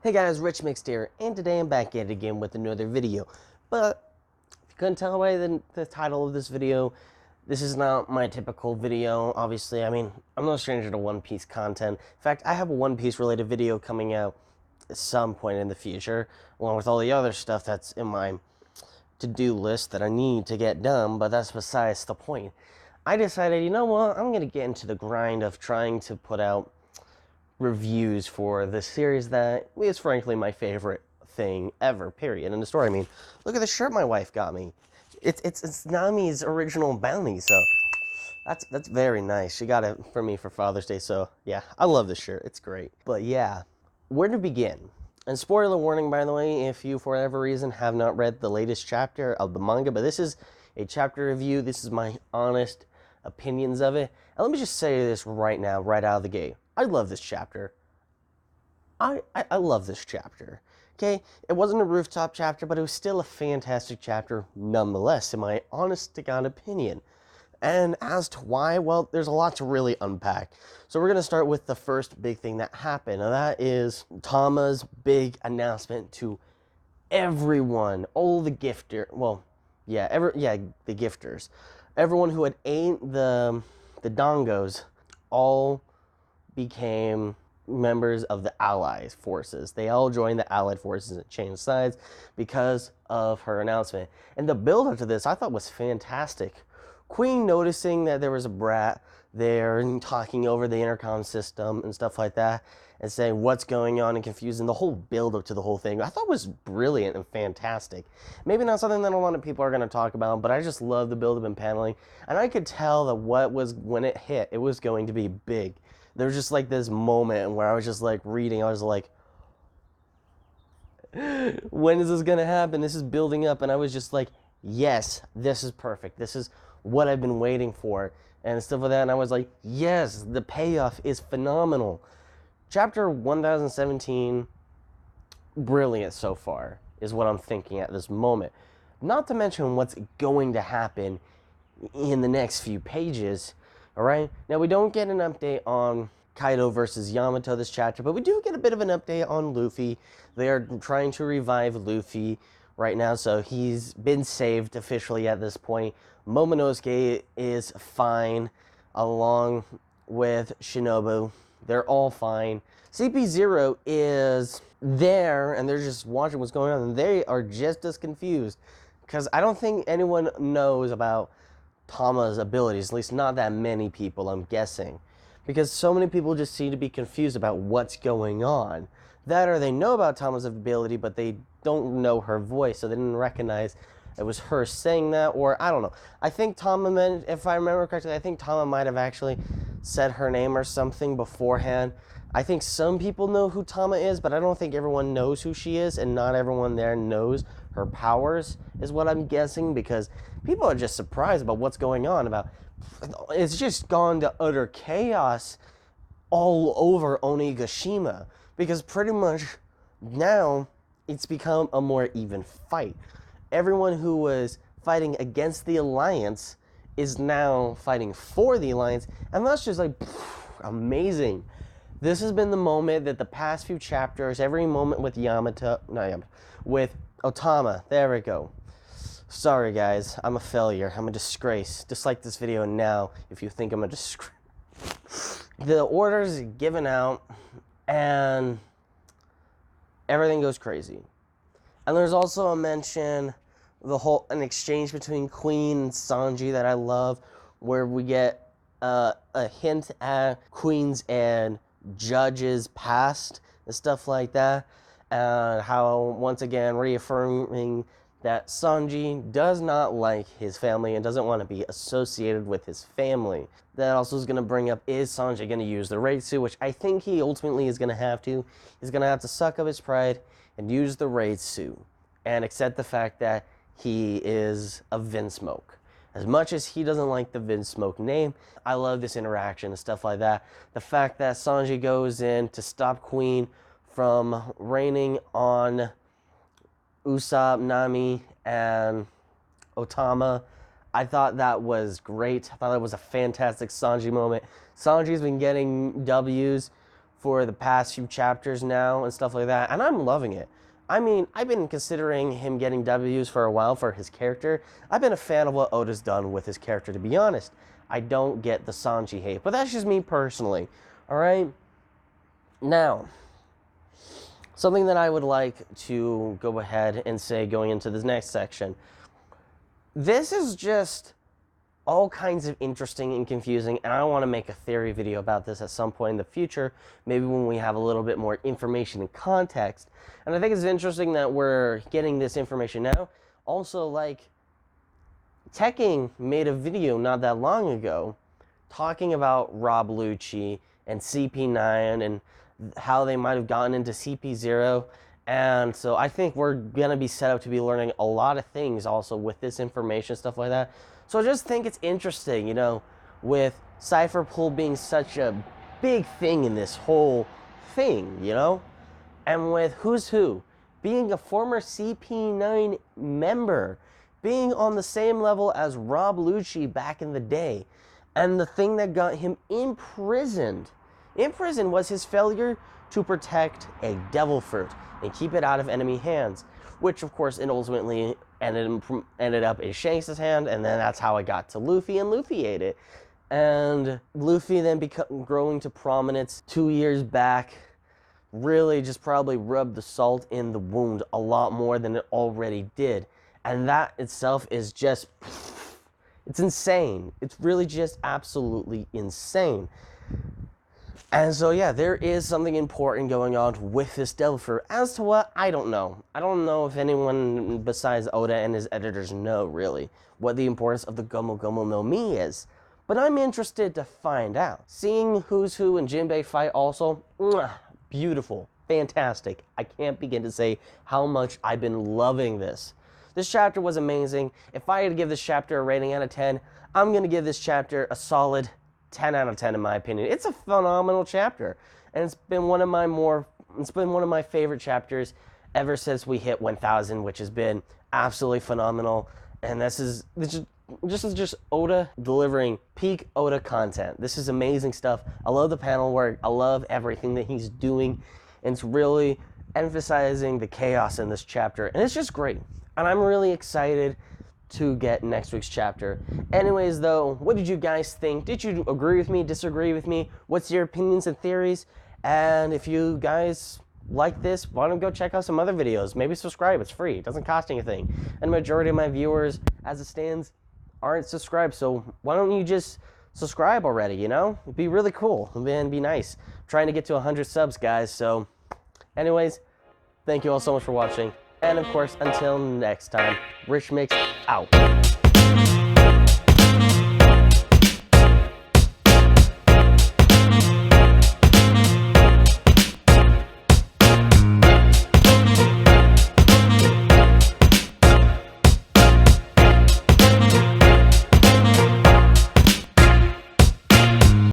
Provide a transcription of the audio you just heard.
Hey guys, Rich Mixed here, and today I'm back at it again with another video. But if you couldn't tell by the title of this video, this is not my typical video. Obviously, I mean, I'm no stranger to One Piece content. In fact, I have a One Piece related video coming out at some point in the future, along with all the other stuff that's in my to-do list that I need to get done, but that's besides the point. I decided, you know what, I'm going to get into the grind of trying to put out reviews for the series that is frankly my favorite thing ever, period. In the story, I mean, look at the shirt my wife got me. It's Nami's original bounty, so that's very nice. She got it for me for Father's Day, so yeah, I love this shirt. It's great. But yeah, where to begin? And spoiler warning, by the way, if you for whatever reason have not read the latest chapter of the manga, but this is a chapter review. This is my honest opinions of it. And let me just say this right now, right out of the gate. I love this chapter. I love this chapter. Okay, it wasn't a rooftop chapter, but it was still a fantastic chapter nonetheless, in my honest to God opinion. And as to why, well, there's a lot to really unpack. So we're going to start with the first big thing that happened, and that is Tama's big announcement to everyone, all the the gifters, everyone who had ate the dongos, all became members of the Allies forces. They all joined the Allied forces and changed sides because of her announcement. And the build up to this I thought was fantastic. Queen noticing that there was a brat there and talking over the intercom system and stuff like that and saying what's going on and confusing the whole build up to the whole thing I thought was brilliant and fantastic. Maybe not something that a lot of people are going to talk about, but I just love the build up and paneling, and I could tell that when it hit, it was going to be big. There was just like this moment where I was just like reading, I was like, when is this gonna happen? This is building up, and I was just like, yes, this is perfect. This is what I've been waiting for, and stuff like that. And I was like, yes, the payoff is phenomenal. Chapter 1017, brilliant so far, is what I'm thinking at this moment. Not to mention what's going to happen in the next few pages. All right. Now we don't get an update on Kaido versus Yamato this chapter, but we do get a bit of an update on Luffy. They are trying to revive Luffy right now, so he's been saved officially at this point. Momonosuke is fine, along with Shinobu. They're all fine. CP0 is there, and they're just watching what's going on, and they are just as confused, because I don't think anyone knows about Tama's abilities, at least not that many people, I'm guessing, because so many people just seem to be confused about what's going on. That or they know about Tama's ability, but they don't know her voice, so they didn't recognize it was her saying that, or I don't know. I think Tama, if I remember correctly, I think Tama might have actually said her name or something beforehand. I think some people know who Tama is, but I don't think everyone knows who she is, and not everyone there knows her powers, is what I'm guessing, because people are just surprised about what's going on. It's just gone to utter chaos all over Onigashima, because pretty much now it's become a more even fight. Everyone who was fighting against the Alliance is now fighting for the Alliance, and that's just like amazing. This has been the moment that the past few chapters, every moment with with Otama, there we go. Sorry guys, I'm a failure, I'm a disgrace. Dislike this video now if you think I'm a disgrace. The orders given out, and everything goes crazy. And there's also a mention, an exchange between Queen and Sanji that I love, where we get a hint at Queen's and Judge's past and stuff like that, and how once again reaffirming that Sanji does not like his family and doesn't want to be associated with his family. That also is going to bring up, is Sanji going to use the Raitsu, which I think he ultimately is going to have to. He's going to have to suck up his pride and use the Raitsu and accept the fact that he is a Vinsmoke. As much as he doesn't like the Vinsmoke name, I love this interaction and stuff like that. The fact that Sanji goes in to stop Queen from raining on Usopp, Nami, and Otama, I thought that was great. I thought that was a fantastic Sanji moment. Sanji's been getting W's for the past few chapters now and stuff like that, and I'm loving it. I mean, I've been considering him getting W's for a while for his character. I've been a fan of what Oda's done with his character, to be honest. I don't get the Sanji hate, but that's just me personally. All right? Now, something that I would like to go ahead and say going into this next section. This is just all kinds of interesting and confusing, and I want to make a theory video about this at some point in the future, maybe when we have a little bit more information and context. And I think it's interesting that we're getting this information now. Also, like, Tekking made a video not that long ago talking about Rob Lucci and CP9 and how they might have gotten into CP0. And so I think we're going to be set up to be learning a lot of things also with this information, stuff like that. So I just think it's interesting, you know, with Cypher Pool being such a big thing in this whole thing, you know? And with Who's Who being a former CP9 member, being on the same level as Rob Lucci back in the day. And the thing that got him imprisoned was his failure to protect a devil fruit and keep it out of enemy hands, which of course it ultimately ended up in Shanks' hand, and then that's how it got to Luffy, and Luffy ate it. And Luffy then growing to prominence 2 years back, really just probably rubbed the salt in the wound a lot more than it already did. And that itself is just, it's insane. It's really just absolutely insane. And so, yeah, there is something important going on with this devil fruit. As to what, I don't know. I don't know if anyone besides Oda and his editors know, really, what the importance of the Gomu Gomu no Mi is. But I'm interested to find out. Seeing Who's Who and Jinbei fight also, beautiful, fantastic. I can't begin to say how much I've been loving this. This chapter was amazing. If I had to give this chapter a rating out of 10, I'm going to give this chapter a solid 10 out of 10 in my opinion. It's a phenomenal chapter, and it's been one of my favorite chapters ever since we hit 1000, which has been absolutely phenomenal. And this is just Oda delivering peak Oda content. This is amazing stuff. I love the panel work. I love everything that he's doing, and it's really emphasizing the chaos in this chapter, and it's just great. And I'm really excited to get next week's chapter. Anyways, though, what did you guys think? Did you agree with me, disagree with me? What's your opinions and theories? And if you guys like this, why don't go check out some other videos? Maybe subscribe. It's free. It doesn't cost anything. And the majority of my viewers, as it stands, aren't subscribed. So why don't you just subscribe already, you know? It'd be really cool and be nice. I'm trying to get to 100 subs, guys. So anyways, thank you all so much for watching. And of course, until next time, Rich Mix out.